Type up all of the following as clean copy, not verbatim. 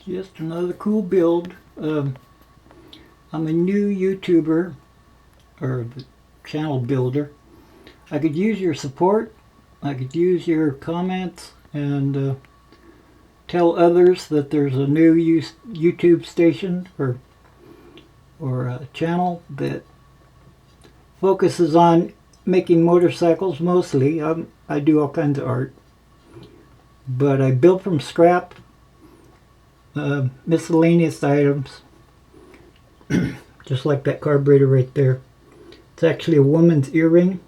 Just another cool build. I'm a new YouTuber, or the channel builder. I could use your support. I could use your comments and tell others that there's a new YouTube station or a channel that focuses on making motorcycles mostly. I do all kinds of art, but I built from scrap, miscellaneous items, just like that carburetor right there. It's actually a woman's earring,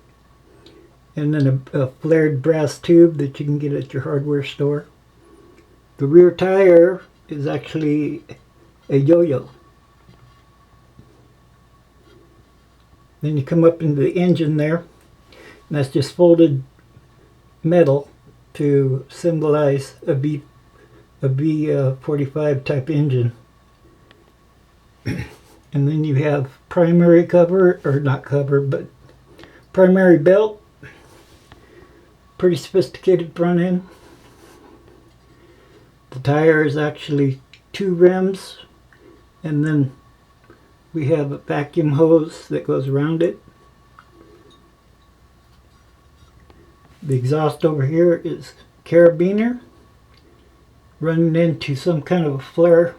and then a flared brass tube that you can get at your hardware store. The rear tire is actually a yo-yo. Then you come up into the engine there, and that's just folded metal to symbolize a B45 type engine. And then you have primary cover, or not cover, but primary belt. Pretty sophisticated front end. The tire is actually 2 rims, and then we have a vacuum hose that goes around it. The exhaust over here is carabiner running into some kind of a flare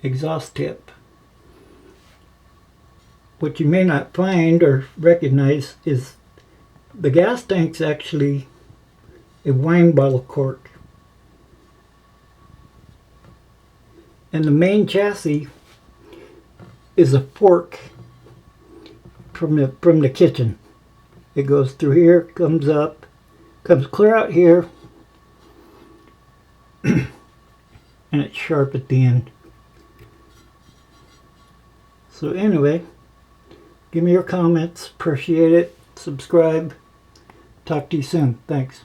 exhaust tip. What you may not find or recognize is the gas tank's actually a wine bottle cork. And the main chassis is a fork from the kitchen. It goes through here, comes up, comes clear out here, and it's sharp at the end. So anyway, give me your comments, appreciate it, subscribe, talk to you soon, thanks.